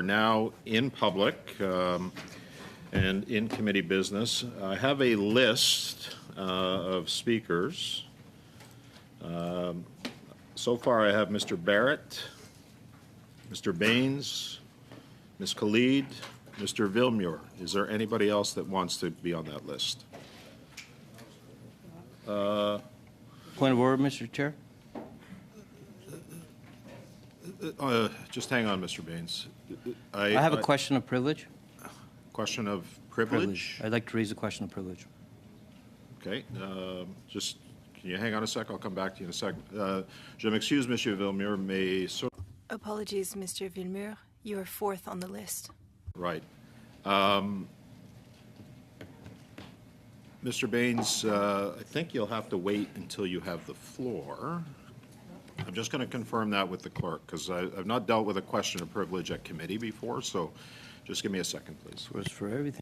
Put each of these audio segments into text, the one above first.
are now in public and in committee business. I have a list of speakers. So far, I have Mr. Barrett, Mr. Baines, Ms. Khalid, Mr. Villemure. Is there anybody else that wants to be on that list? Point of order, Mr. Chair. Just hang on, Mr. Baines. I have a question of privilege. Question of privilege? I'd like to raise a question of privilege. Okay, just, can you hang on a sec? I'll come back to you in a second. Je m'excuse, Monsieur Villemure, mais... Apologies, Mr. Villemure. You are fourth on the list. Right. Mr. Baines, I think you'll have to wait until you have the floor. I'm just going to confirm that with the clerk, because I've not dealt with a question of privilege at committee before, so just give me a second, please. It was for everything.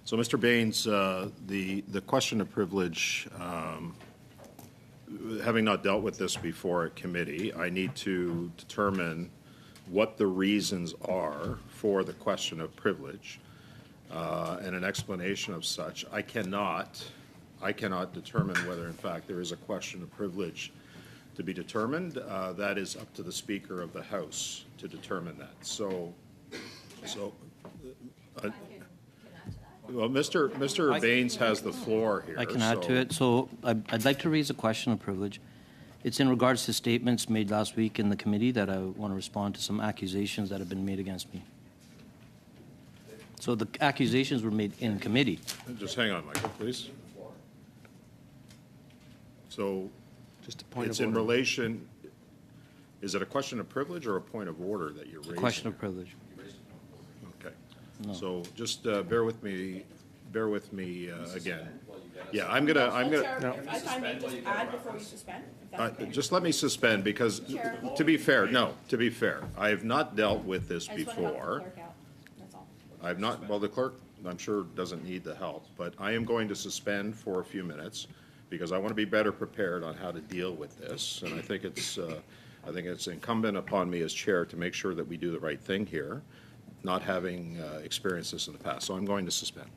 So, Mr. Baines, the question of privilege, having not dealt with this before at committee, I need to determine what the reasons are for the question of privilege and an explanation of such. I cannot determine whether, in fact, there is a question of privilege to be determined. That is up to the Speaker of the House to determine that. Well, Mr. Baines has the floor here. I can add to it. So I'd like to raise a question of privilege. It's in regards to statements made last week in the committee that I want to respond to some accusations that have been made against me. So the accusations were made in committee. Just hang on, Michael, please. So Just a point it's of in order. relation, is it a question of privilege or a point of order that you're raising? A question of privilege. Okay. No. So just bear with me again. Yeah, I'm gonna, If I may just add before you suspend, if that's okay. just let me suspend because, to be fair, I have not dealt with this I just want to help the before. clerk out, that's all. I've not, well, the clerk, I'm sure, doesn't need the help, but I am going to suspend for a few minutes because I want to be better prepared on how to deal with this. And I think it's incumbent upon me as chair to make sure that we do the right thing here, not having experienced this in the past. So I'm going to suspend.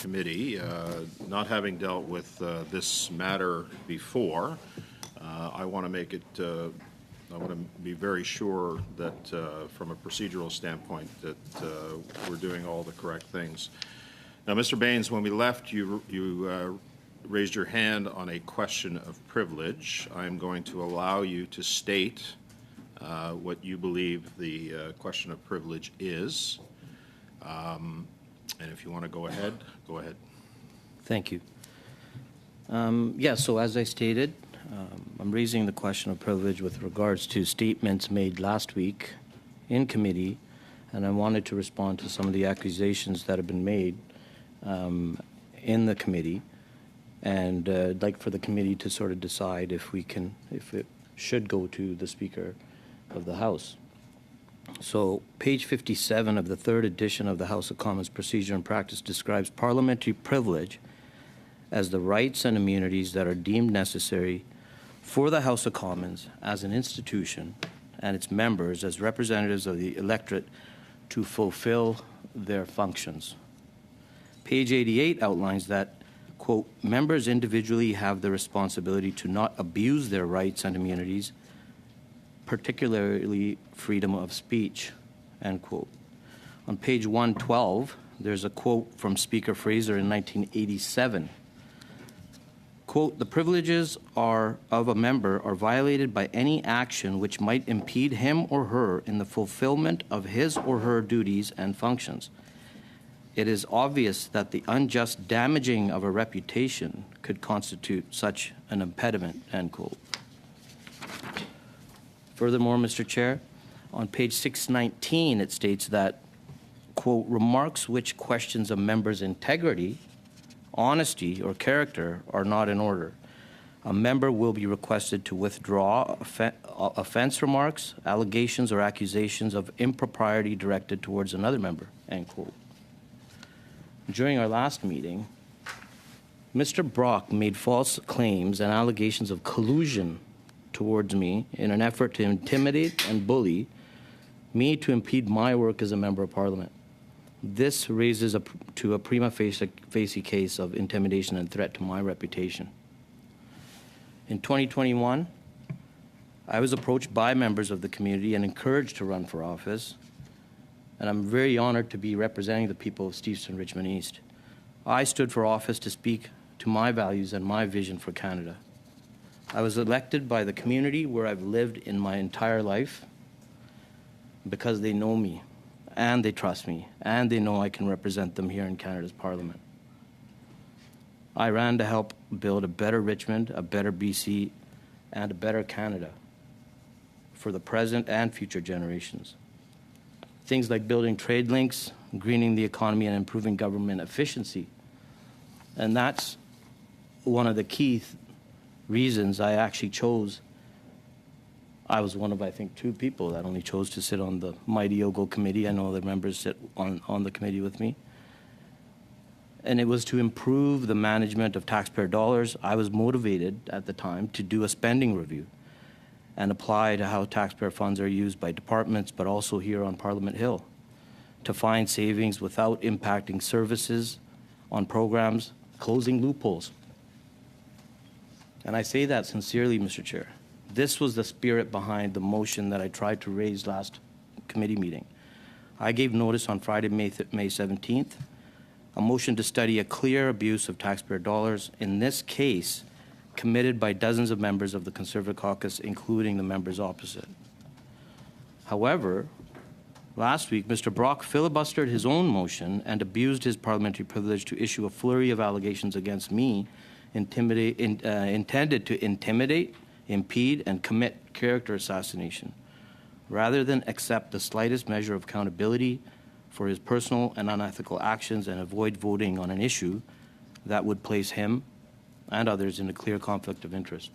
Committee, not having dealt with this matter before, I want to make it, I want to be very sure that from a procedural standpoint that we're doing all the correct things. Now, Mr. Baines, when we left, you raised your hand on a question of privilege. I'm going to allow you to state what you believe the question of privilege is. And if you want to go ahead, go ahead. Thank you. So as I stated, I'm raising the question of privilege with regards to statements made last week in committee, and I wanted to respond to some of the accusations that have been made in the committee, and I'd like for the committee to sort of decide if it should go to the Speaker of the House. So page 57 of the third edition of the House of Commons Procedure and Practice describes parliamentary privilege as the rights and immunities that are deemed necessary for the House of Commons as an institution and its members as representatives of the electorate to fulfill their functions. Page 88 outlines that, quote, members individually have the responsibility to not abuse their rights and immunities, particularly freedom of speech, end quote. On page 112, there's a quote from Speaker Fraser in 1987. Quote, "The privileges of a member are violated by any action which might impede him or her in the fulfillment of his or her duties and functions. It is obvious that the unjust damaging of a reputation could constitute such an impediment," end quote. Furthermore, Mr. Chair, on page 619, it states that, quote, "Remarks which questions a member's integrity, honesty, or character are not in order. A member will be requested to withdraw offense remarks, allegations, or accusations of impropriety directed towards another member," end quote. During our last meeting, Mr. Brock made false claims and allegations of collusion towards me in an effort to intimidate and bully me to impede my work as a member of Parliament. This raises to a prima facie case of intimidation and threat to my reputation. In 2021, I was approached by members of the community and encouraged to run for office, and I'm very honored to be representing the people of Steveston Richmond East. I stood for office to speak to my values and my vision for Canada. I was elected by the community where I've lived in my entire life because they know me, and they trust me, and they know I can represent them here in Canada's Parliament. I ran to help build a better Richmond, a better BC, and a better Canada for the present and future generations. Things like building trade links, greening the economy, and improving government efficiency. And that's one of the key reasons I actually chose. I was one of, I think, 2 people that only chose to sit on the mighty Ogle committee. I know the members sit on the committee with me. And it was to improve the management of taxpayer dollars. I was motivated at the time to do a spending review and apply to how taxpayer funds are used by departments, but also here on Parliament Hill, to find savings without impacting services on programs, closing loopholes. And I say that sincerely, Mr. Chair. This was the spirit behind the motion that I tried to raise last committee meeting. I gave notice on Friday, May 17th, a motion to study a clear abuse of taxpayer dollars, in this case, committed by dozens of members of the Conservative caucus, including the members opposite. However, last week, Mr. Brock filibustered his own motion and abused his parliamentary privilege to issue a flurry of allegations against me intended to intimidate, impede, and commit character assassination, rather than accept the slightest measure of accountability for his personal and unethical actions and avoid voting on an issue that would place him and others in a clear conflict of interest.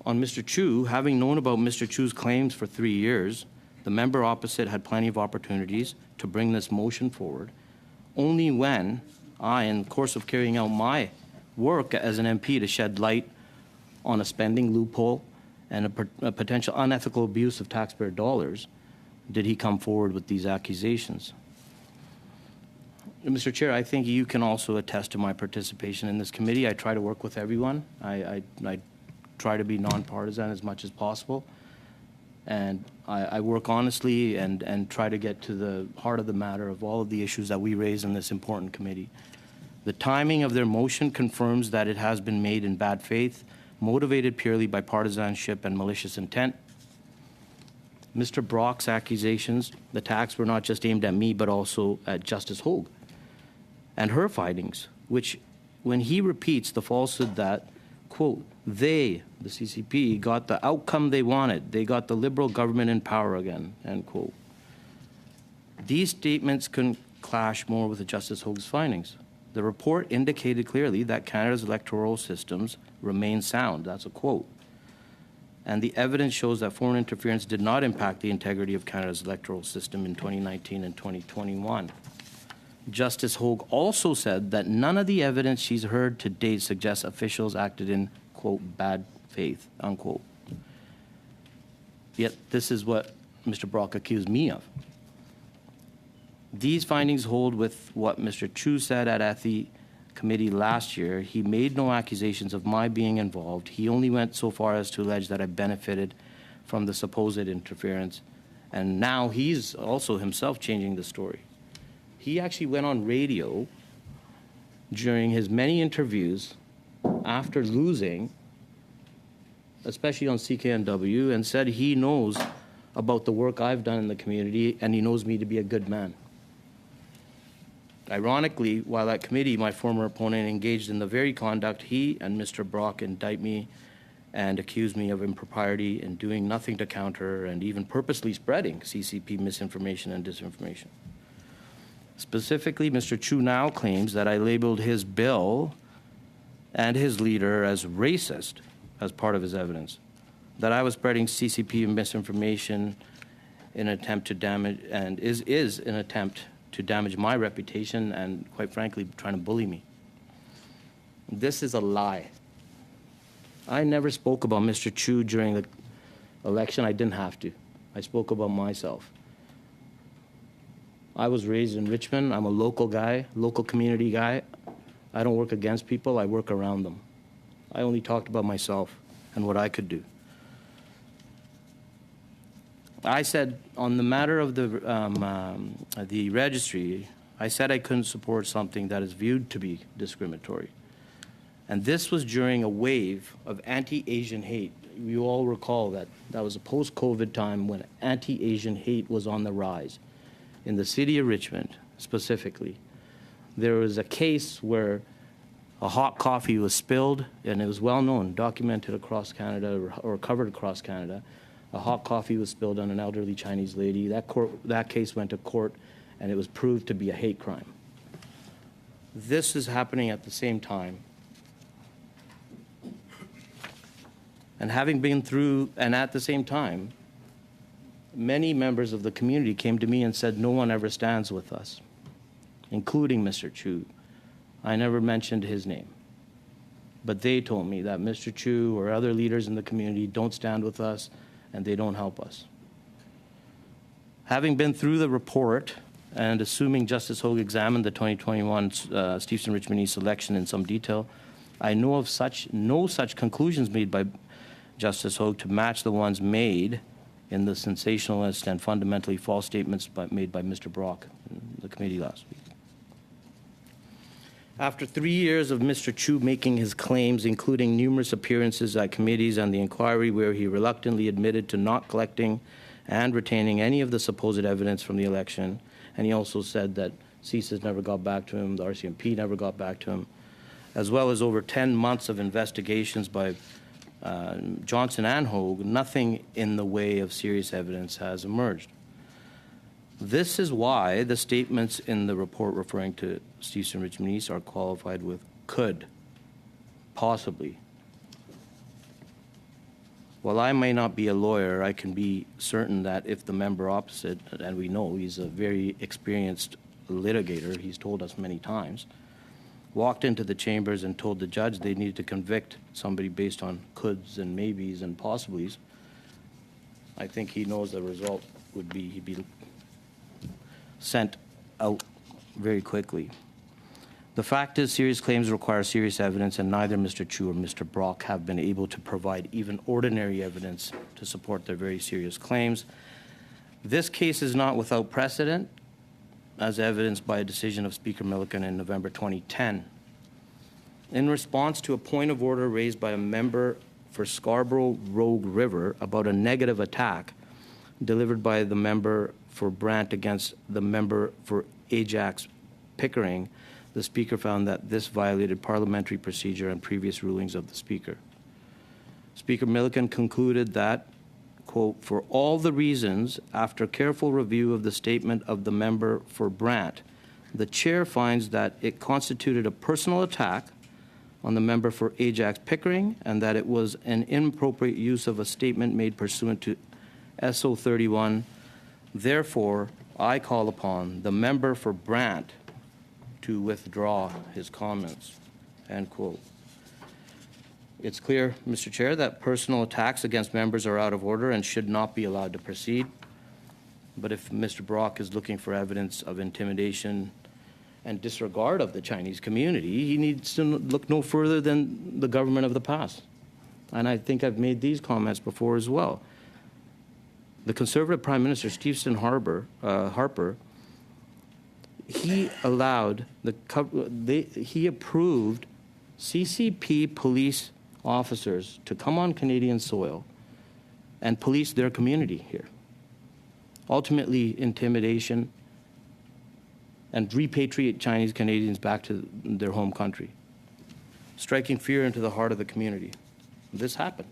On Mr. Chu, having known about Mr. Chu's claims for 3 years, the member opposite had plenty of opportunities to bring this motion forward. Only when I, in the course of carrying out my work as an MP to shed light on a spending loophole and a potential unethical abuse of taxpayer dollars, did he come forward with these accusations. Mr. Chair, I think you can also attest to my participation in this committee. I try to work with everyone. I try to be nonpartisan as much as possible. And I work honestly and try to get to the heart of the matter of all of the issues that we raise in this important committee. The timing of their motion confirms that it has been made in bad faith, motivated purely by partisanship and malicious intent. Mr. Brock's accusations, the attacks were not just aimed at me, but also at Justice Hogue and her findings, which, when he repeats the falsehood that, quote, they, the CCP, got the outcome they wanted. They got the Liberal government in power again, end quote. These statements couldn't clash more with Justice Hogue's findings. The report indicated clearly that Canada's electoral systems remain sound. That's a quote. And the evidence shows that foreign interference did not impact the integrity of Canada's electoral system in 2019 and 2021. Justice Hogue also said that none of the evidence she's heard to date suggests officials acted in, quote, bad faith, unquote. Yet this is what Mr. Brock accused me of. These findings hold with what Mr. Chu said at Ethy committee last year, he made no accusations of my being involved. He only went so far as to allege that I benefited from the supposed interference. And now he's also himself changing the story. He actually went on radio during his many interviews after losing, especially on CKNW, and said he knows about the work I've done in the community and he knows me to be a good man. Ironically, while at committee, my former opponent engaged in the very conduct he and Mr. Brock indict me and accuse me of impropriety and doing nothing to counter and even purposely spreading CCP misinformation and disinformation. Specifically, Mr. Chu now claims that I labeled his bill and his leader as racist as part of his evidence, that I was spreading CCP misinformation in an attempt to damage, and is an attempt to damage my reputation and, quite frankly, trying to bully me. This is a lie. I never spoke about Mr. Chu during the election. I didn't have to. I spoke about myself. I was raised in Richmond. I'm a local guy, local community guy. I don't work against people. I work around them. I only talked about myself and what I could do. I said, on the matter of the registry, I said I couldn't support something that is viewed to be discriminatory. And this was during a wave of anti-Asian hate. You all recall that that was a post-COVID time when anti-Asian hate was on the rise. In the city of Richmond, specifically, there was a case where a hot coffee was spilled, and it was well known, documented across Canada or covered across Canada. A hot coffee was spilled on an elderly Chinese lady. That case went to court, and it was proved to be a hate crime. This is happening at the same time. And having been through, and at the same time, many members of the community came to me and said, no one ever stands with us, including Mr. Chu. I never mentioned his name. But they told me that Mr. Chu or other leaders in the community don't stand with us and they don't help us. Having been through the report and assuming Justice Hogue examined the 2021 Steveston-Richmond East election in some detail, I know of no such conclusions made by Justice Hogue to match the ones made in the sensationalist and fundamentally false statements made by Mr. Brock in the committee last week. After 3 years of Mr. Chu making his claims, including numerous appearances at committees and the inquiry where he reluctantly admitted to not collecting and retaining any of the supposed evidence from the election, and he also said that CSIS never got back to him, the RCMP never got back to him, as well as over 10 months of investigations by Johnson and Hogue, nothing in the way of serious evidence has emerged. This is why the statements in the report referring to Steveston-Richmond East are qualified with could, possibly. While I may not be a lawyer, I can be certain that if the member opposite, and we know he's a very experienced litigator, he's told us many times, walked into the chambers and told the judge they needed to convict somebody based on coulds and maybes and possiblies, I think he knows the result would be he'd be sent out very quickly. The fact is, serious claims require serious evidence, and neither Mr. Chu or Mr. Brock have been able to provide even ordinary evidence to support their very serious claims. This case is not without precedent, as evidenced by a decision of Speaker Milliken in November 2010. In response to a point of order raised by a member for Scarborough Rogue River about a negative attack delivered by the member for Brant against the member for Ajax Pickering, the Speaker found that this violated parliamentary procedure and previous rulings of the Speaker. Speaker Milliken concluded that, quote, for all the reasons, after careful review of the statement of the member for Brant, the chair finds that it constituted a personal attack on the member for Ajax Pickering and that it was an inappropriate use of a statement made pursuant to SO 31. Therefore, I call upon the member for Brant to withdraw his comments, end quote. It's clear, Mr. Chair, that personal attacks against members are out of order and should not be allowed to proceed. But if Mr. Brock is looking for evidence of intimidation and disregard of the Chinese community, he needs to look no further than the government of the past. And I think I've made these comments before as well. The Conservative Prime Minister, Stephen Harper, he allowed he approved CCP police officers to come on Canadian soil and police their community here. Ultimately, intimidation and repatriate Chinese Canadians back to their home country, striking fear into the heart of the community. This happened.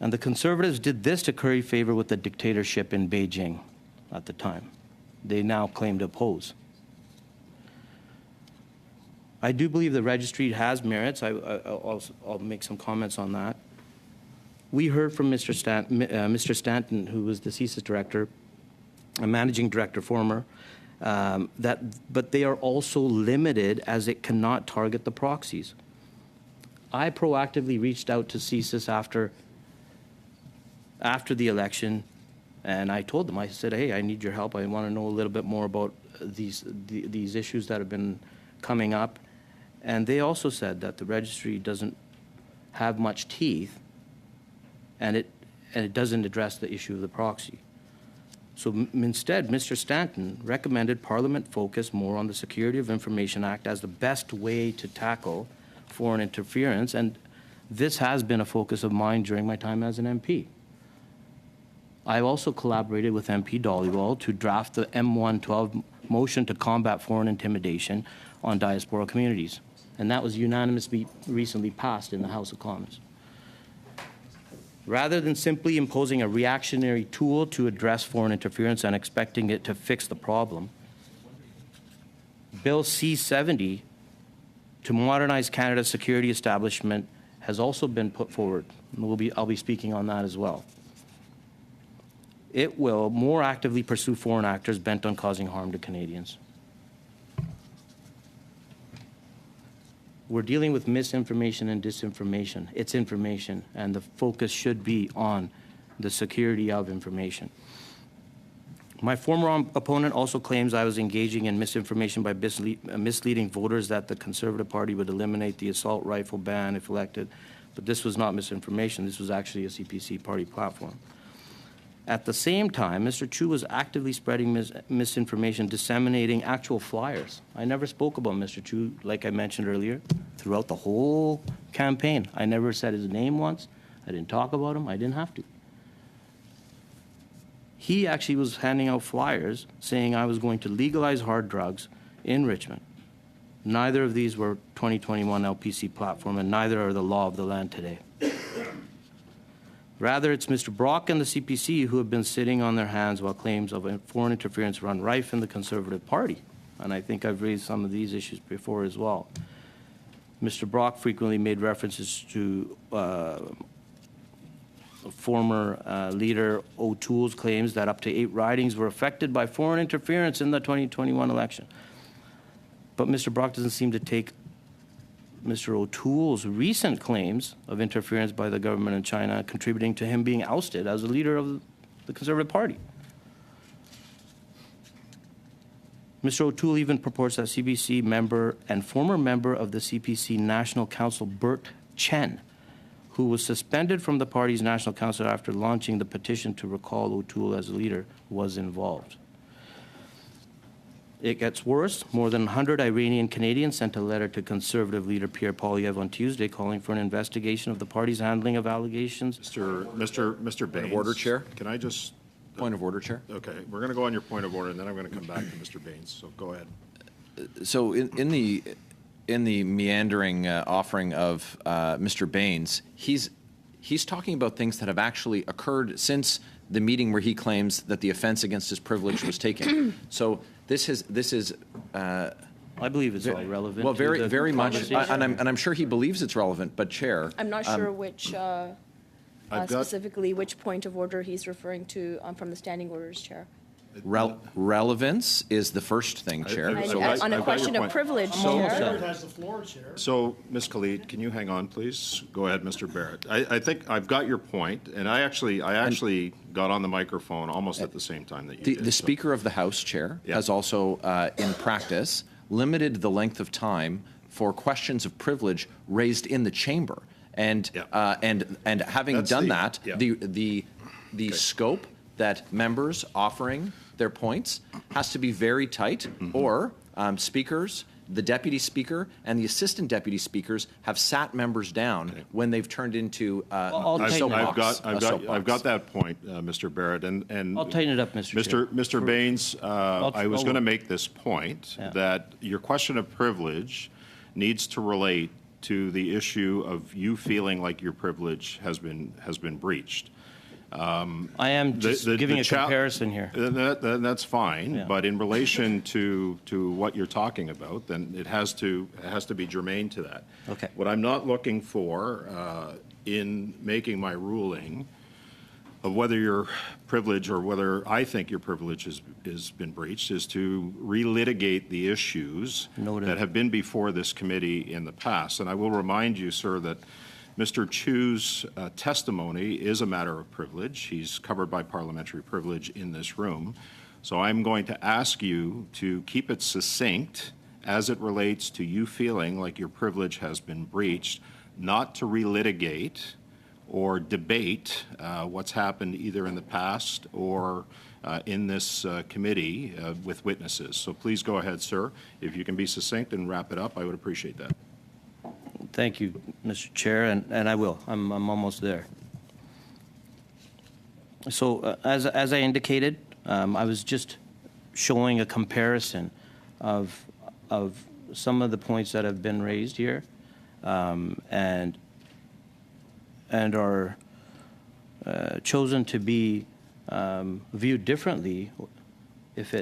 And the Conservatives did this to curry favor with the dictatorship in Beijing at the time. They now claim to oppose. I do believe the registry has merits. I'll make some comments on that. We heard from Mr. Stanton, who was the CSIS director, a managing director former, but they are also limited as it cannot target the proxies. I proactively reached out to CSIS after the election, and I told them, I said, hey, I need your help. I want to know a little bit more about these issues that have been coming up. And they also said that the registry doesn't have much teeth, and it doesn't address the issue of the proxy. So instead, Mr. Stanton recommended Parliament focus more on the Security of Information Act as the best way to tackle foreign interference, and this has been a focus of mine during my time as an MP. I also collaborated with MP Dollywall to draft the M112 motion to combat foreign intimidation on diaspora communities, and that was unanimously recently passed in the House of Commons. Rather than simply imposing a reactionary tool to address foreign interference and expecting it to fix the problem, Bill C-70 to modernize Canada's security establishment has also been put forward. I'll be speaking on that as well. It will more actively pursue foreign actors bent on causing harm to Canadians. We're dealing with misinformation and disinformation. It's information, and the focus should be on the security of information. My former opponent also claims I was engaging in misinformation by misleading voters that the Conservative Party would eliminate the assault rifle ban if elected, but this was not misinformation. This was actually a CPC party platform. At the same time, Mr. Chu was actively spreading misinformation, disseminating actual flyers. I never spoke about Mr. Chu, like I mentioned earlier, throughout the whole campaign. I never said his name once. I didn't talk about him. I didn't have to. He actually was handing out flyers saying I was going to legalize hard drugs in Richmond. Neither of these were 2021 LPC platform, and neither are the law of the land today. Rather, it's Mr. Brock and the CPC who have been sitting on their hands while claims of foreign interference run rife in the Conservative Party. And I think I've raised some of these issues before as well. Mr. Brock frequently made references to former leader O'Toole's claims that up to 8 ridings were affected by foreign interference in the 2021 election. But Mr. Brock doesn't seem to take Mr. O'Toole's recent claims of interference by the government in China contributing to him being ousted as a leader of the Conservative Party. Mr. O'Toole even purports that CBC member and former member of the CPC National Council, Bert Chen, who was suspended from the party's National Council after launching the petition to recall O'Toole as a leader, was involved. It gets worse. More than 100 Iranian Canadians sent a letter to Conservative leader Pierre Poilievre on Tuesday calling for an investigation of the party's handling of allegations. Mr. Baines. Point of order, Chair. Can I just... Point of order, Chair. Okay, we're going to go on your point of order, and then I'm going to come back to Mr. Baines, so go ahead. So in the meandering offering of Mr. Baines, he's talking about things that have actually occurred since the meeting where he claims that the offense against his privilege was taken. So this is. I believe it's all relevant. Well, to the very much, conversation. and I'm sure he believes it's relevant. But Chair, I'm not sure which, I've got- specifically which point of order he's referring to from the standing orders, Chair. Relevance is the first thing, Chair. And So on I've a got question your of point. privilege, almost Chair. done. has the floor, Chair. So, Ms. Khalid, can you hang on, please? Go ahead, Mr. Barrett. I think I've got your point, and I actually got on the microphone almost at the same time that you did. The so- Speaker of the House, Chair, Yeah. has also, in practice, limited the length of time for questions of privilege raised in the chamber. And Yeah. and having That's done the- that, yeah. the scope that members offering their points has to be very tight, or speakers, the deputy speaker, and the assistant deputy speakers have sat members down when they've turned into I'll a tighten it up. soapbox. I've got that point, Mr. Barrett, and I'll tighten it up, Mr. Chair. Mr. Baines, I was I'll- going to make this point Yeah. that your question of privilege needs to relate to the issue of you feeling like your privilege has been breached. I am just giving a comparison here. That's fine, Yeah. but in relation to what you're talking about, then it has to be germane to that. Okay. What I'm not looking for in making my ruling of whether your privilege or whether I think your privilege has been breached is to relitigate the issues Noted. that have been before this committee in the past. And I will remind you, sir, that Mr. Chu's testimony is a matter of privilege. He's covered by parliamentary privilege in this room. So I'm going to ask you to keep it succinct as it relates to you feeling like your privilege has been breached, not to relitigate or debate what's happened either in the past or in this committee with witnesses. So please go ahead, sir. If you can be succinct and wrap it up, I would appreciate that. Thank you, Mr. Chair, and I will. I'm almost there. So as I indicated, I was just showing a comparison of some of the points that have been raised here, and are chosen to be viewed differently if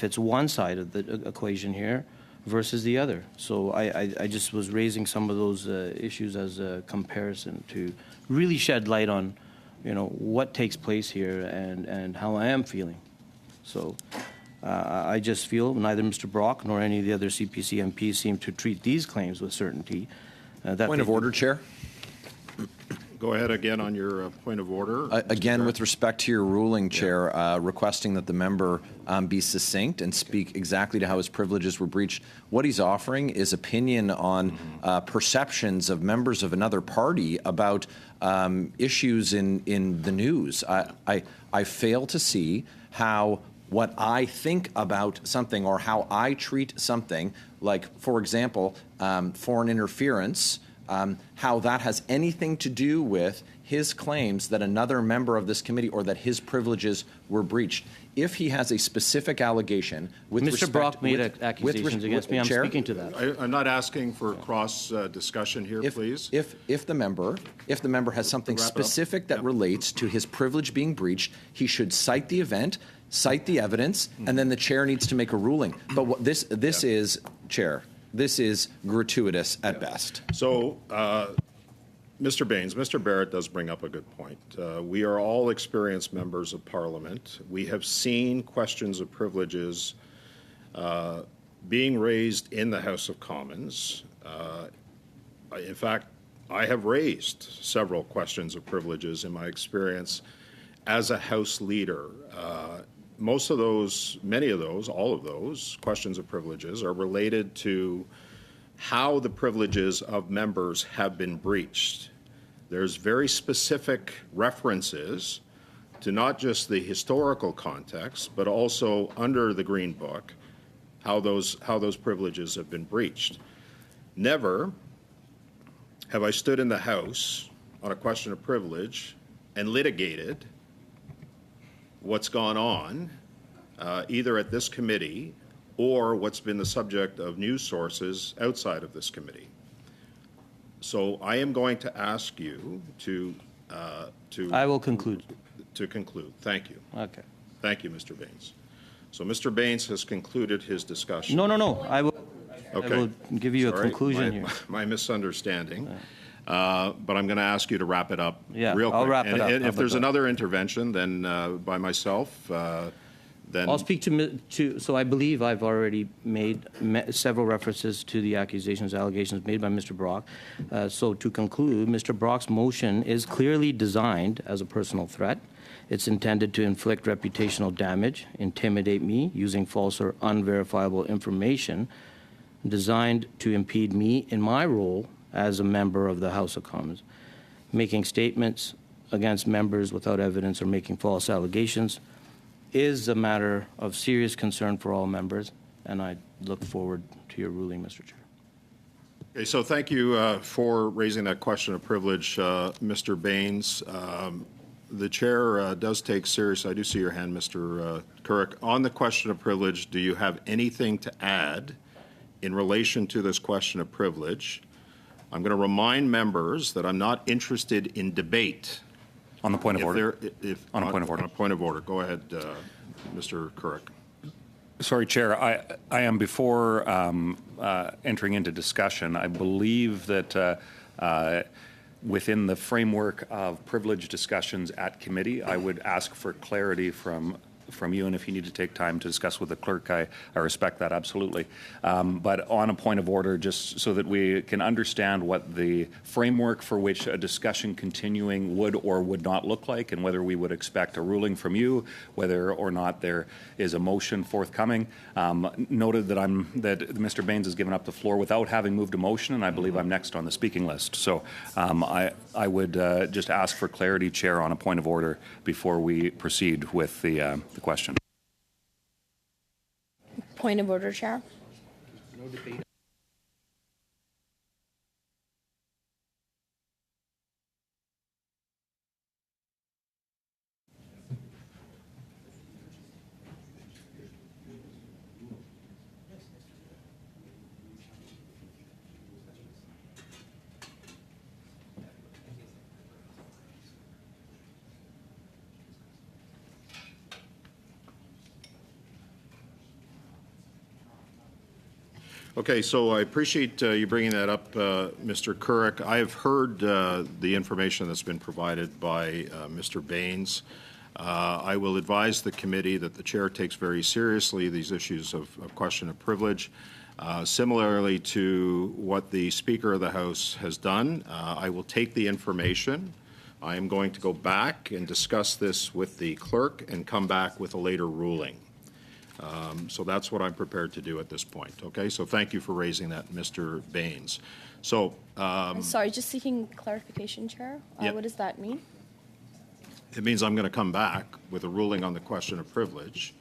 it's one side of the equation here versus the other. So I just was raising some of those issues as a comparison to really shed light on, what takes place here and how I am feeling. So I just feel neither Mr. Brock nor any of the other CPC MPs seem to treat these claims with certainty. Point of order, Chair. Go ahead again on your point of order. Again, with respect to your ruling, Chair, requesting that the member be succinct and speak exactly to how his privileges were breached. What he's offering is opinion on perceptions of members of another party about issues in the news. I fail to see how what I think about something or how I treat something, like, for example, foreign interference, how that has anything to do with his claims that another member of this committee or that his privileges were breached. If he has a specific allegation with Mr. respect... Brock made accusations against me. I'm Chair, speaking to that. I'm not asking for cross discussion here, please. If the member has something Wrap it up. specific that relates to his privilege being breached, he should cite the event, cite the evidence, and then the chair needs to make a ruling. But what this is, Chair, this is gratuitous at best. So, Mr. Baines, Mr. Barrett does bring up a good point. We are all experienced members of Parliament. We have seen questions of privileges being raised in the House of Commons. In fact, I have raised several questions of privileges in my experience as a House leader. Most of those, many of those, all of those questions of privileges are related to how the privileges of members have been breached. There's very specific references to not just the historical context, but also under the Green Book, how those privileges have been breached. Never have I stood in the House on a question of privilege and litigated what's gone on, either at this committee or what's been the subject of news sources outside of this committee. So I am going to ask you to I will conclude. to conclude. Thank you. Okay. Thank you, Mr. Baines. So Mr. Baines has concluded his discussion. No. I will Okay. give you a Sorry, conclusion here. My misunderstanding. But I'm going to ask you to wrap it up Yeah, real quick. I'll wrap it up. And How if there's about that? another intervention, then by myself, then. I'll speak so I believe I've already made several references to the allegations made by Mr. Brock. So to conclude, Mr. Brock's motion is clearly designed as a personal threat. It's intended to inflict reputational damage, intimidate me using false or unverifiable information, designed to impede me in my role as a member of the House of Commons. Making statements against members without evidence or making false allegations is a matter of serious concern for all members, and I look forward to your ruling, Mr. Chair. Okay, so thank you for raising that question of privilege, Mr. Baines. The chair does take serious. I do see your hand, Mr. Couric. On the question of privilege, do you have anything to add in relation to this question of privilege? I'm going to remind members that I'm not interested in debate. On the point of order. On a point of order. Go ahead, Mr. Couric. Sorry, Chair. I am before entering into discussion. I believe that within the framework of privilege discussions at committee, I would ask for clarity from you, and if you need to take time to discuss with the clerk, I respect that absolutely. But on a point of order, just so that we can understand what the framework for which a discussion continuing would or would not look like, and whether we would expect a ruling from you, whether or not there is a motion forthcoming. Noted that Mr. Baines has given up the floor without having moved a motion, and I believe I'm next on the speaking list. So I would just ask for clarity, Chair, on a point of order before we proceed with the question. Point of order, Chair. No debate. Okay, so I appreciate you bringing that up, Mr. Couric. I have heard the information that's been provided by Mr. Baines. I will advise the committee that the chair takes very seriously these issues of question of privilege. Similarly to what the Speaker of the House has done, I will take the information. I am going to go back and discuss this with the clerk and come back with a later ruling. So that's what I'm prepared to do at this point. Okay, so thank you for raising that, Mr. Baines. So, I'm sorry, just seeking clarification, Chair. Yep. What does that mean? it means I'm going to come back with a ruling on the question of privilege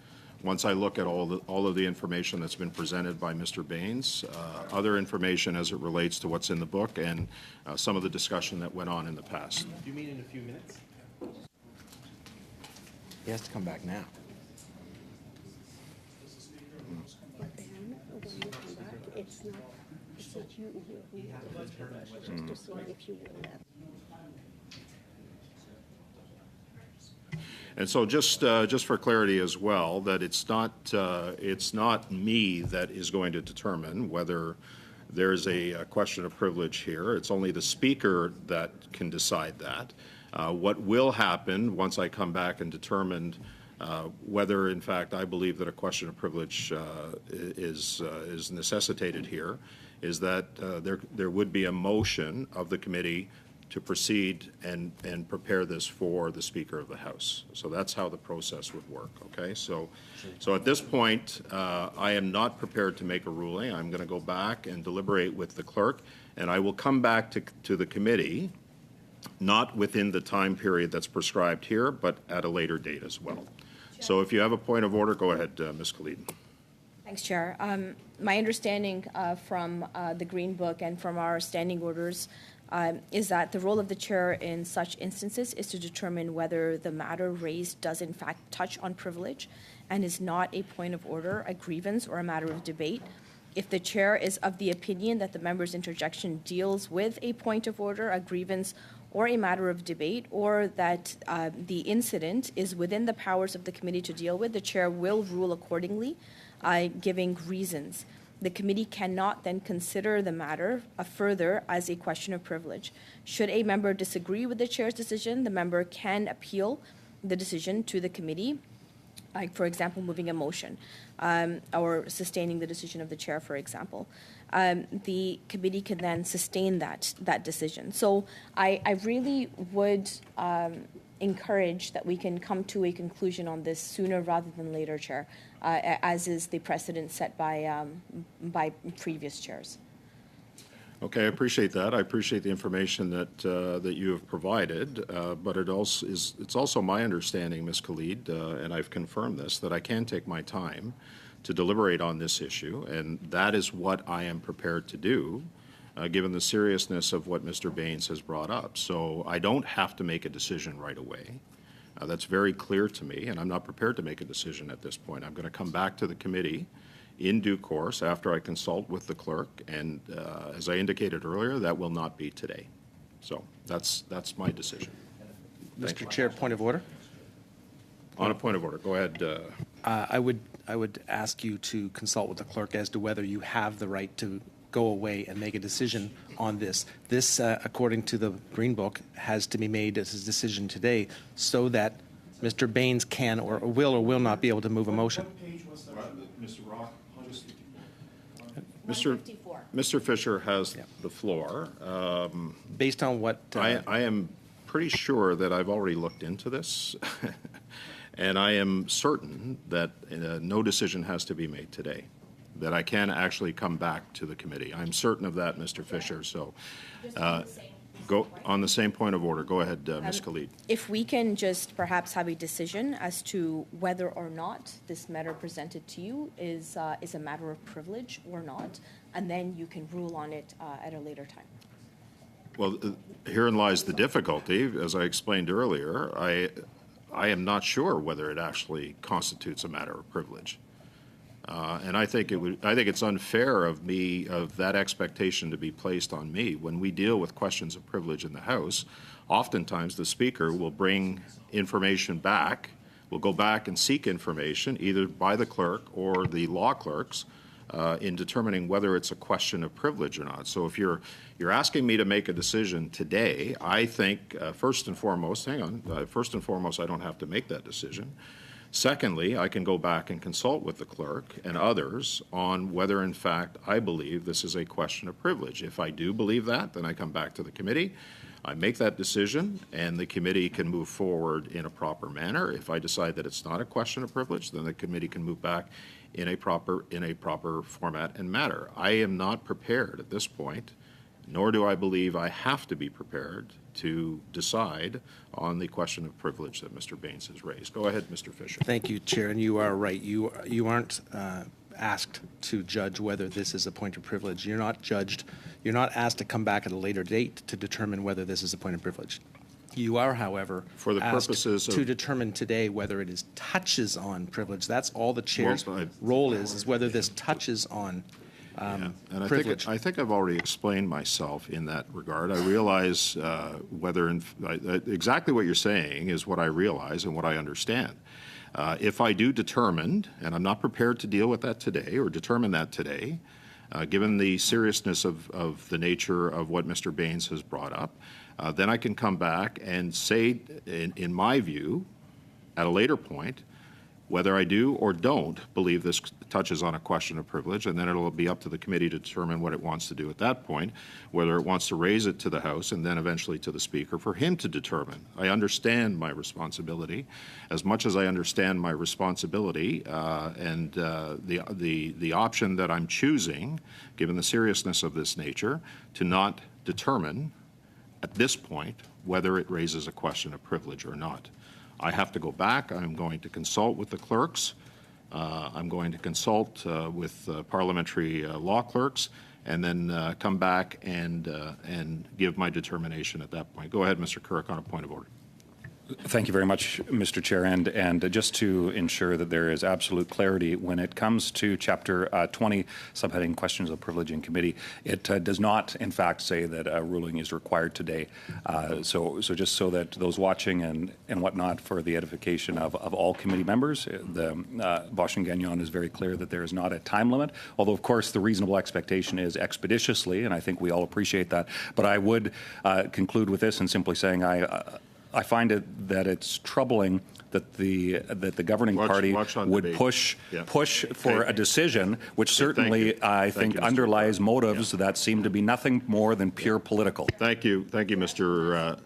once I look at all of the information that's been presented by Mr. Baines, other information as it relates to what's in the book, and some of the discussion that went on in the past. Do you mean in a few minutes? He has to come back now. But then, when you come back, it's not you who just to see if you will let. And so just for clarity as well, that it's not me that is going to determine whether there's a question of privilege here. It's only the Speaker that can decide that. What will happen once I come back and determined whether, in fact, I believe that a question of privilege is necessitated here, is that there would be a motion of the committee to proceed and prepare this for the Speaker of the House. So that's how the process would work, okay? So at this point, I am not prepared to make a ruling. I'm going to go back and deliberate with the clerk, and I will come back to the committee, not within the time period that's prescribed here, but at a later date as well. So if you have a point of order, go ahead, Ms. Khalid. Thanks, Chair. My understanding from the Green Book and from our standing orders is that the role of the chair in such instances is to determine whether the matter raised does in fact touch on privilege and is not a point of order, a grievance, or a matter of debate. If the chair is of the opinion that the member's interjection deals with a point of order, a grievance, or a matter of debate, or that the incident is within the powers of the committee to deal with, the chair will rule accordingly, giving reasons. The committee cannot then consider the matter further as a question of privilege. Should a member disagree with the chair's decision, the member can appeal the decision to the committee. like, for example, moving a motion or sustaining the decision of the chair, for example, the committee can then sustain that decision. So I really would encourage that we can come to a conclusion on this sooner rather than later, Chair, as is the precedent set by previous chairs. Okay, I appreciate that. I appreciate the information that you have provided, but it's also my understanding, Ms. Khalid, and I've confirmed this, that I can take my time to deliberate on this issue, and that is what I am prepared to do, given the seriousness of what Mr. Baines has brought up. So I don't have to make a decision right away. That's very clear to me, and I'm not prepared to make a decision at this point. I'm going to come back to the committee in due course after I consult with the clerk, and as I indicated earlier, that will not be today. So that's my decision. Mr. Chair, point of order. On a point of order, go ahead. I would ask you to consult with the clerk as to whether you have the right to go away and make a decision on this. This, according to the Green Book, has to be made as a decision today so that Mr. Baines can or will not be able to move a motion. Mr. Rock, Mr. Fisher has the floor. Based on what... I am pretty sure that I've already looked into this, and I am certain that no decision has to be made today, that I can actually come back to the committee. I'm certain of that, Mr. Fisher. So go on the same point of order. Go ahead, Ms. Khalid. If we can just perhaps have a decision as to whether or not this matter presented to you is a matter of privilege or not, and then you can rule on it at a later time. Well, herein lies the difficulty. As I explained earlier, I am not sure whether it actually constitutes a matter of privilege. And I think it's unfair of that expectation to be placed on me. When we deal with questions of privilege in the House, oftentimes the Speaker will bring information back, will go back and seek information either by the clerk or the law clerks in determining whether it's a question of privilege or not. So if you're asking me to make a decision today, I think first and foremost, I don't have to make that decision. Secondly, I can go back and consult with the clerk and others on whether, in fact, I believe this is a question of privilege. If I do believe that, then I come back to the committee. I make that decision, and the committee can move forward in a proper manner. If I decide that it's not a question of privilege, then the committee can move back in a proper format and matter. I am not prepared at this point, nor do I believe I have to be prepared to decide on the question of privilege that Mr. Baines has raised. Go ahead, Mr. Fisher. Thank you, Chair, and you are right. You aren't asked to judge whether this is a point of privilege. You're not asked to come back at a later date to determine whether this is a point of privilege. You are, however, for the purposes to determine today whether it touches on privilege. That's all the chair's role is whether this touches on and privilege. I think I've already explained myself in that regard. I realize exactly what you're saying is what I realize and what I understand. If I do determine, and I'm not prepared to deal with that today or determine that today, given the seriousness of the nature of what Mr. Baines has brought up, then I can come back and say, in my view, at a later point, whether I do or don't believe this touches on a question of privilege, and then it'll be up to the committee to determine what it wants to do at that point, whether it wants to raise it to the House and then eventually to the Speaker for him to determine. I understand my responsibility. As much as I understand my responsibility and the option that I'm choosing, given the seriousness of this nature, to not determine at this point whether it raises a question of privilege or not. I have to go back. I'm going to consult with the clerks. I'm going to consult with parliamentary law clerks, and then come back and give my determination at that point. Go ahead, Mr. Kirk, on a point of order. Thank you very much, Mr. Chair. And just to ensure that there is absolute clarity, when it comes to Chapter 20, subheading Questions of Privilege in Committee, it does not, in fact, say that a ruling is required today. So just so that those watching and whatnot, for the edification of all committee members, the Boston Gagnon is very clear that there is not a time limit, although, of course, the reasonable expectation is expeditiously, and I think we all appreciate that. But I would conclude with this and simply saying I find it that it's troubling that the governing party watch on would debate. push Yeah. for Okay. a decision, which Okay, thank certainly you. I Thank think you, Mr. underlies Clark. motives that seem to be nothing more than pure political. Thank you, Mr.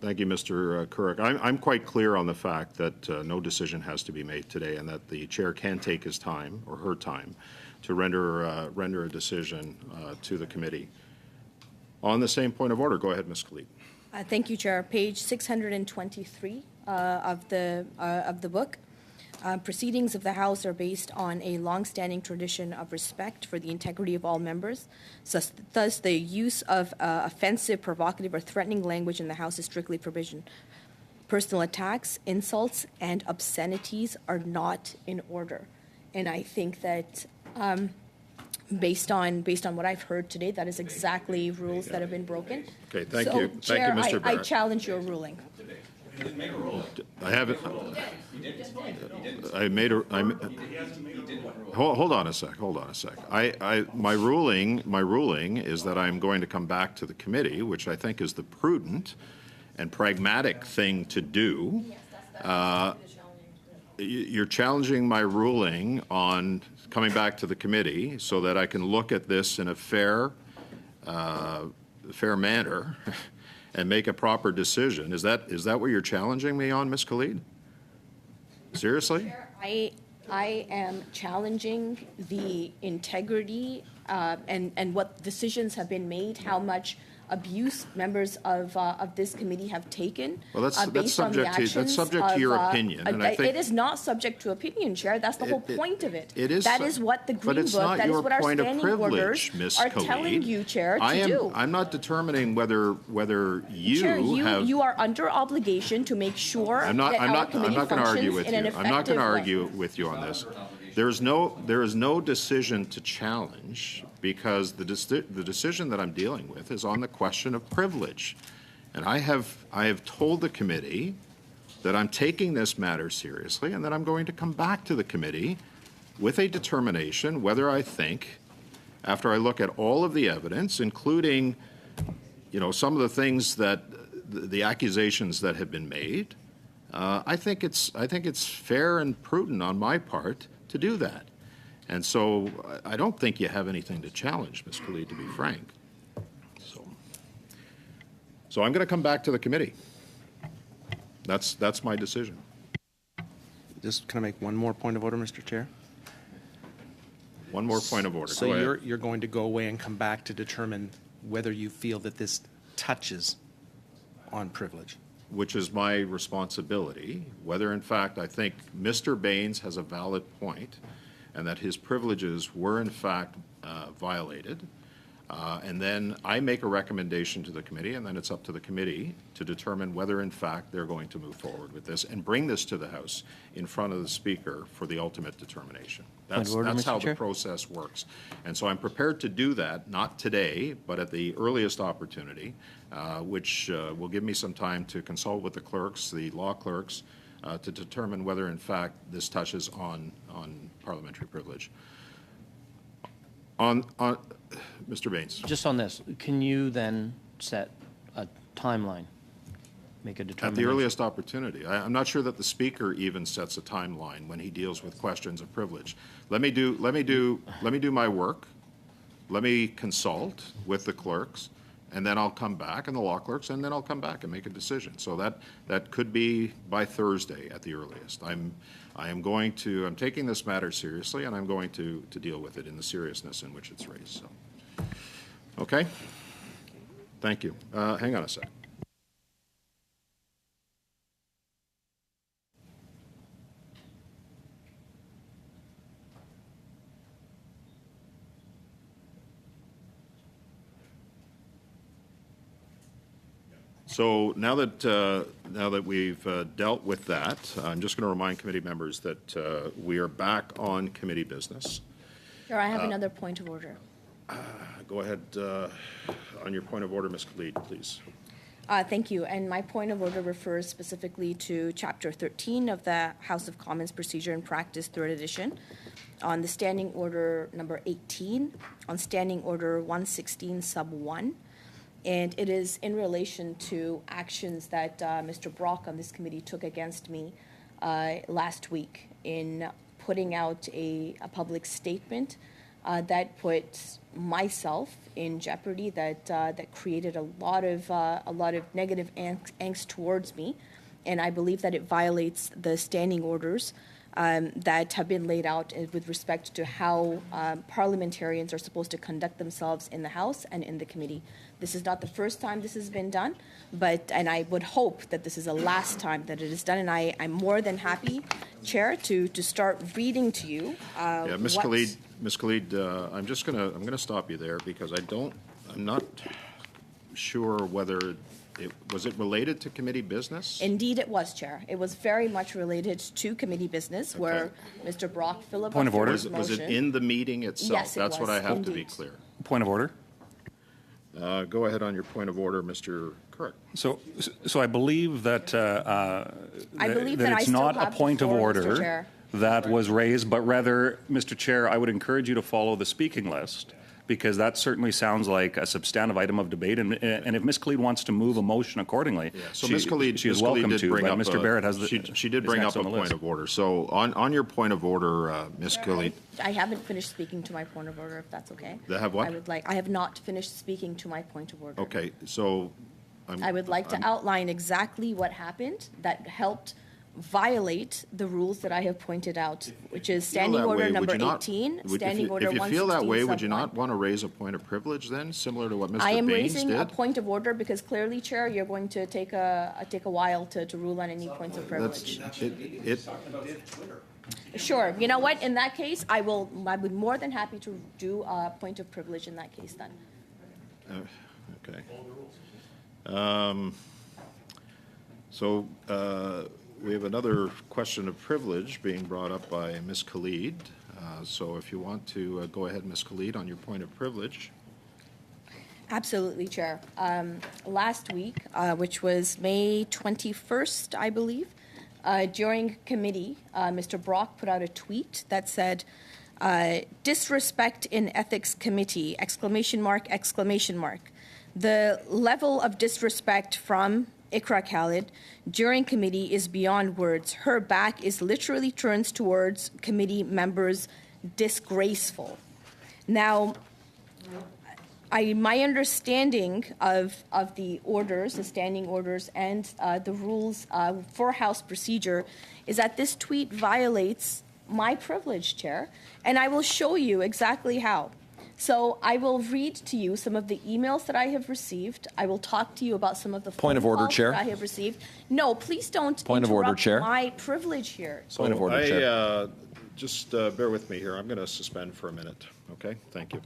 Couric. I'm quite clear on the fact that no decision has to be made today, and that the chair can take his time or her time to render a decision to the committee. On the same point of order, go ahead, Ms. Khalid. Thank you, Chair. Page 623 of the book. Proceedings of the House are based on a long-standing tradition of respect for the integrity of all members. Thus, the use of offensive, provocative, or threatening language in the House is strictly prohibited. Personal attacks, insults, and obscenities are not in order. And I think that based on what I've heard today, that is exactly rules that have been broken. Okay, thank So, you. Thank Chair, you, Mr. I Barrett. challenge your ruling. I haven't. I made a. Hold on a sec. My ruling is that I'm going to come back to the committee, which I think is the prudent and pragmatic thing to do. You're challenging my ruling on coming back to the committee so that I can look at this in a fair manner and make a proper decision. Is that what you're challenging me on, Ms. Khalid? Seriously? I am challenging the integrity and what decisions have been made, how much abuse members of this committee have taken. Well, that's based on the subject to actions your of, opinion, and I think it is not subject to opinion, Chair. That's the whole point of it. It is. That is what the but Green it's Book, not that is your what our point of standing orders privilege, Ms. are Khalid. telling you, Chair, to do. I'm not determining whether you Chair, have. you are under obligation to make sure I'm not that our going committee to argue functions with in you. an I'm not effective going to way. argue with you on this. There is no decision to challenge because the decision that I'm dealing with is on the question of privilege. And I have told the committee that I'm taking this matter seriously and that I'm going to come back to the committee with a determination whether I think, after I look at all of the evidence, including, some of the things that the accusations that have been made, I think it's fair and prudent on my part to do that. And so I don't think you have anything to challenge, Ms. Khalid, to be frank. So I'm going to come back to the committee. That's my decision. Just can I make one more point of order, Mr. Chair? One more point of order. So Go ahead. you're going to go away and come back to determine whether you feel that this touches on privilege. Which is my responsibility, whether in fact I think Mr. Baines has a valid point and that his privileges were in fact violated. And then I make a recommendation to the committee, and then it's up to the committee to determine whether in fact they're going to move forward with this and bring this to the House in front of the Speaker for the ultimate determination. That's order, Mr. how Chair? the process works. And so I'm prepared to do that, not today, but at the earliest opportunity, which will give me some time to consult with the clerks, the law clerks, to determine whether in fact this touches on parliamentary privilege. On Mr. Baines. Just on this, can you then set a timeline, make a At determination? the earliest opportunity. I'm not sure that the Speaker even sets a timeline when he deals with questions of privilege. Let me do my work. Let me consult with the clerks, and then I'll come back, and the law clerks, and then I'll come back and make a decision. So that could be by Thursday at the earliest. I'm taking this matter seriously, and I'm going to deal with it in the seriousness in which it's raised. So, okay. Thank you. Hang on a sec. So now that we've dealt with that, I'm just going to remind committee members that we are back on committee business. Chair, I have another point of order. Go ahead on your point of order, Ms. Khalid, please. Thank you. And my point of order refers specifically to Chapter 13 of the House of Commons Procedure and Practice, 3rd edition, on the Standing Order number 18, on Standing Order 116 sub 1. and it is in relation to actions that Mr. Brock on this committee took against me last week in putting out a public statement that put myself in jeopardy, that created a lot of negative angst towards me, and I believe that it violates the standing orders that have been laid out with respect to how parliamentarians are supposed to conduct themselves in the House and in the committee. This is not the first time this has been done, and I would hope that this is the last time that it is done. And I'm more than happy, Chair, to start reading to you. Yeah, Ms. Khalid, I'm gonna stop you there because I'm not sure whether was it related to committee business? Indeed, it was, Chair. It was very much related to committee business, where Mr. Brock filibustered Point of order. his Was it motion. in the meeting itself? Yes, it That's what was, I have to be indeed. clear. Point of order. Go ahead on your point of order, Mr. Kirk. So I believe that I believe that I it's still not a have the point of floor, Mr. order Chair. that was raised, but rather, Mr. Chair, I would encourage you to follow the speaking list, because that certainly sounds like a substantive item of debate. And if Ms. Khalid wants to move a motion accordingly, So Ms. Khalid, she is Ms. Khalid welcome did to. bring But up Mr. Barrett has the. she did is bring next up a on the point list. of order. So on your point of order, Ms. Khalid, I haven't finished speaking to my point of order, if that's okay. They have what? I have not finished speaking to my point of order. okay, so I would like to outline exactly what happened that helped violate the rules that I have pointed out, which is Standing Order number 18, Standing Order 116. If you feel that way, would sub you one. not want to raise a point of privilege then, similar to what Mr. I am Baines raising a did? point of order because clearly, Chair, you're going to take a while to rule on any points of That's, privilege. it, Sure. You know what? In that case, I would be more than happy to do a point of privilege in that case then. okay. So we have another question of privilege being brought up by Ms. Khalid. So if you want to go ahead, Ms. Khalid, on your point of privilege. Absolutely, Chair. Last week, which was May 21st, I believe, during committee, Mr. Brock put out a tweet that said, disrespect in ethics committee, ! The level of disrespect from Ikra Khalid during committee is beyond words. Her back is literally turned towards committee members. Disgraceful. Now, my understanding of the orders, the standing orders, and the rules for House procedure is that this tweet violates my privilege, Chair, and I will show you exactly how. So I will read to you some of the emails that I have received. I will talk to you about some of the Point of phone order, calls Chair. that I have received. No, please don't Point of order, interrupt Chair. my privilege here. Point of order, Chair. Just bear with me here. I'm going to suspend for a minute. Okay? Thank you.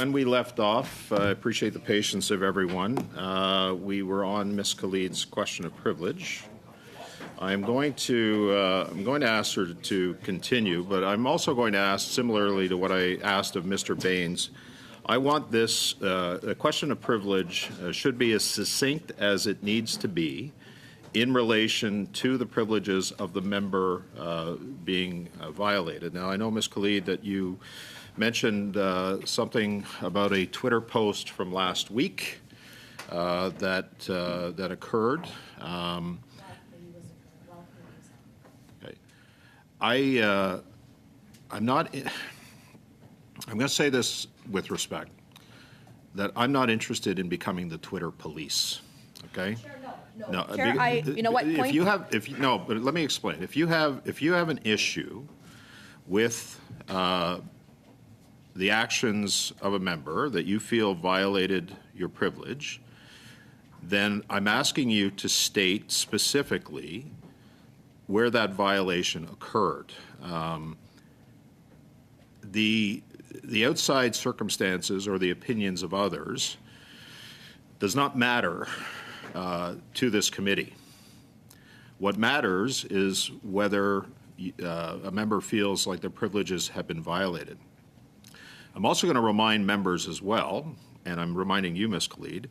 when we left off, I appreciate the patience of everyone. We were on Ms. Khalid's question of privilege. I'm going to ask her to continue, but I'm also going to ask, similarly to what I asked of Mr. Baines, I want this, the question of privilege should be as succinct as it needs to be in relation to the privileges of the member being violated. Now, I know, Ms. Khalid, that you mentioned something about a Twitter post from last week that occurred. Okay. I'm not. I'm going to say this with respect, that I'm not interested in becoming the Twitter police. Okay. No, Chair, you know what, point? But let me explain. If you have an issue with the actions of a member that you feel violated your privilege, then I'm asking you to state specifically where that violation occurred. The outside circumstances or the opinions of others does not matter to this committee. What matters is whether a member feels like their privileges have been violated. I'm also going to remind members as well, and I'm reminding you, Ms. Khalid,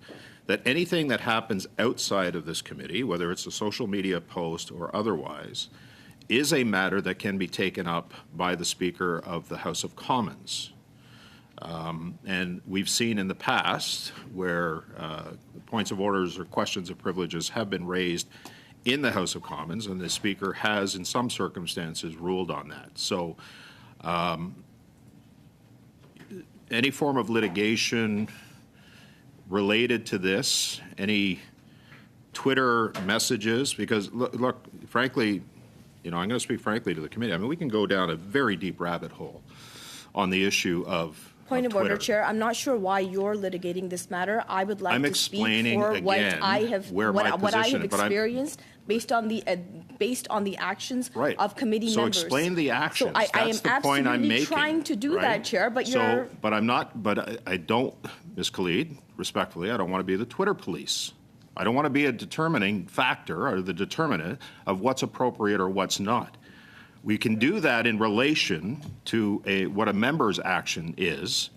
that anything that happens outside of this committee, whether it's a social media post or otherwise, is a matter that can be taken up by the Speaker of the House of Commons. And we've seen in the past where points of orders or questions of privileges have been raised in the House of Commons, and the Speaker has, in some circumstances, ruled on that. So any form of litigation related to this, any Twitter messages, because look, frankly, I'm going to speak frankly to the committee. I mean, we can go down a very deep rabbit hole on the issue of Point of order, Twitter. Chair. I'm not sure why you're litigating this matter. I would like to speak for again what I have what I have experienced based on the actions Right. of committee members. So explain the actions. So I am That's the point I'm absolutely making, trying to do right? that, Chair. But you're. But I'm not. But I don't, Ms. Khalid, respectfully, I don't want to be the Twitter police. I don't want to be a determining factor or the determinant of what's appropriate or what's not. We can do that in relation to what a member's action is,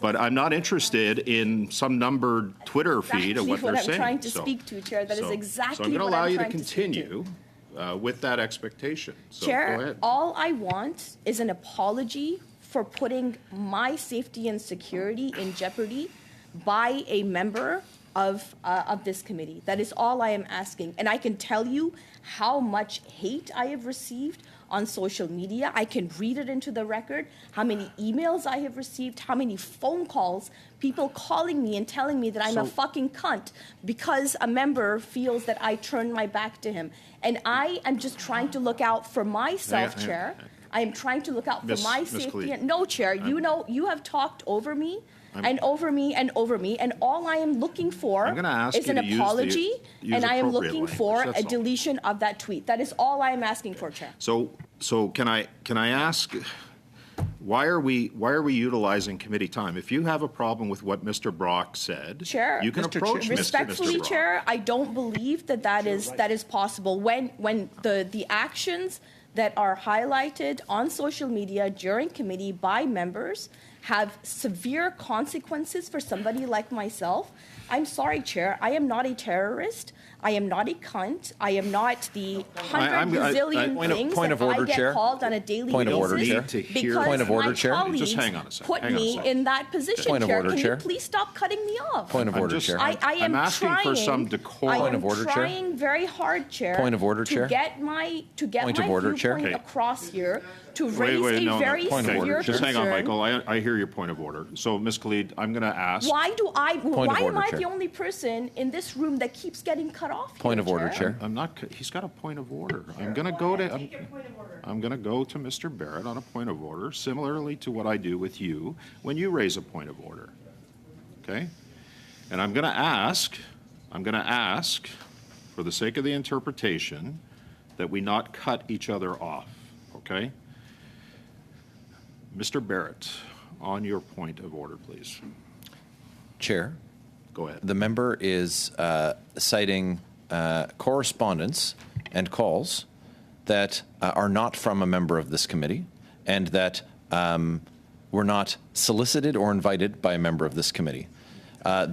but I'm not interested in some numbered Twitter feed of what they're saying. I'm trying to speak to, Chair. That is exactly So I'm going to what allow I'm you to trying to speak to. continue with that expectation. So go Chair, ahead. all I want is an apology for putting my safety and security in jeopardy by a member of this committee. That is all I am asking. And I can tell you how much hate I have received on social media. I can read it into the record, how many emails I have received, how many phone calls, people calling me and telling me that I'm a fucking cunt because a member feels that I turned my back to him. And I am just trying to look out for myself, Chair. I am trying to look out for my safety. No, Chair, you have talked over me. And over me and over me, and all I am looking for is an apology, and I am looking for a deletion of that tweet. That is all I am asking for, Chair. So can I ask, why are we utilizing committee time? If you have a problem with what Mr. Brock said, Chair, you can approach respectfully, Mr. Brock. Chair, I don't believe that is possible. When the actions that are highlighted on social media during committee by members have severe consequences for somebody like myself, I'm sorry, Chair. I am not a terrorist. I am not a cunt. I am not the 100 bazillion things point of order, that I get Chair. called on a daily Point of basis order, Chair. because Point of order, my Chair. colleagues Just hang on a second. put Hang on a me second. in that position, Point of Chair. order, Can Chair. you please stop cutting me off? Point of order, just- Chair. I am I'm asking trying, for some decorum. I Point am of order, Chair. trying very hard, Chair. Point of order, to Chair. Get my Point of order, Chair. viewpoint Okay. across here to raise a very Point of severe order, Chair. Just hang on, concern. Michael. I hear your point of order. So, Ms. Khalid, I'm going to ask. Why of am order, I Chair. the only person in this room that keeps getting cut off? Point here, of order, Chair. I'm not. He's got a point of order. I'm going to go to. I'm going to go to Mr. Barrett on a point of order, similarly to what I do with you when you raise a point of order. Okay, and I'm going to ask. For the sake of the interpretation, that we not cut each other off. Okay. Mr. Barrett, on your point of order, please. Chair, Go ahead. the member is citing correspondence and calls that are not from a member of this committee and that were not solicited or invited by a member of this committee. Chair,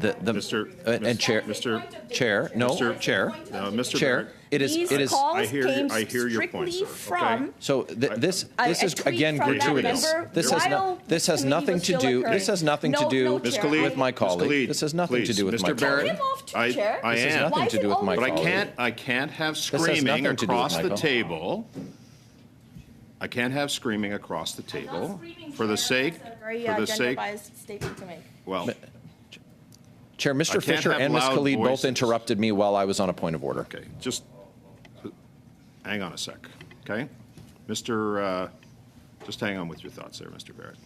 no, Mr. Chair, Mr. Chair, Barrett. These calls I hear came your point, strictly sir. from Okay. So this a is tweet again from that gratuitous. member This while this has the nothing committee to was still do. occurring. This has nothing to No, do no, Ms. Chair. Khalid, with my Ms. colleague. Khalid, This has nothing to please, do with Mr. my Barrett, colleague. Him off too, I Chair. I This has am. nothing Why to is do it with my always- But colleague. I can't have has screaming nothing to do with across the Michael. table. I can't have screaming across the table for the sake, Very for the sake, gender-biased statement to make. well, Chair, I Mr. can't Fisher have and Ms. loud Khalid both voices. interrupted me while I was on a point of order. okay, just hang on a sec, okay? just hang on with your thoughts there, Mr. Barrett.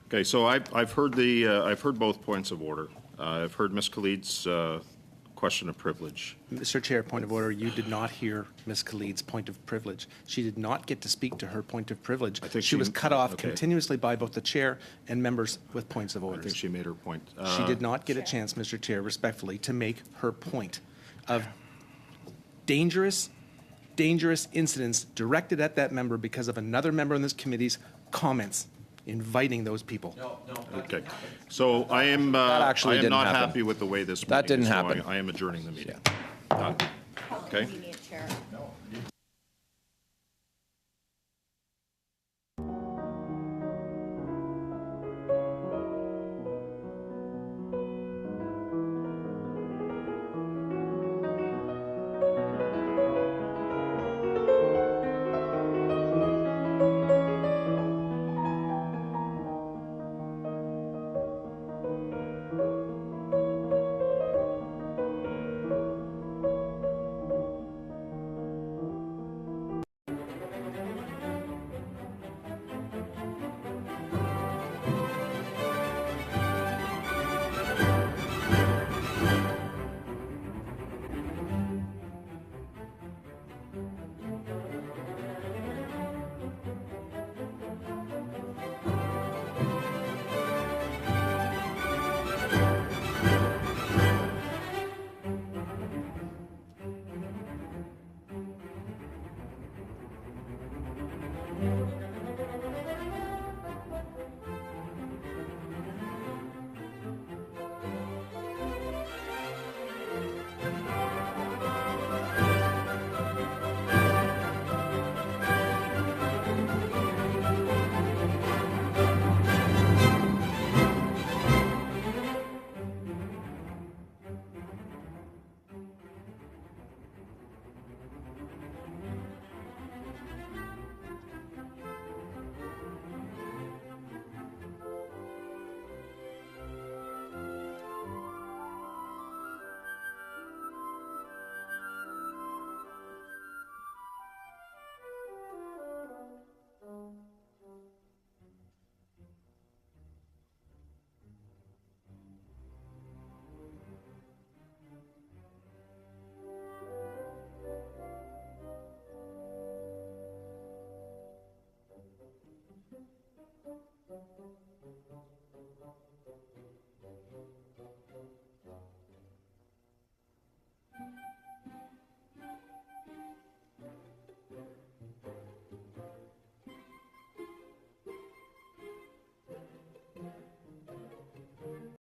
Okay, so I've heard both points of order. I've heard Ms. Khalid's question of privilege. Mr. Chair, point of order. You did not hear Ms. Khalid's point of privilege. She did not get to speak to her point of privilege. I think She was cut off okay. continuously by both the chair and members with points of I order. think she made her point. She did not get a chance, Mr. Chair, respectfully, to make her point of dangerous incidents directed at that member because of another member in this committee's comments inviting those people. Okay, so I am actually I am didn't not happen. happy with the way this That meeting is didn't going. happen. I am adjourning the meeting. Done. Okay?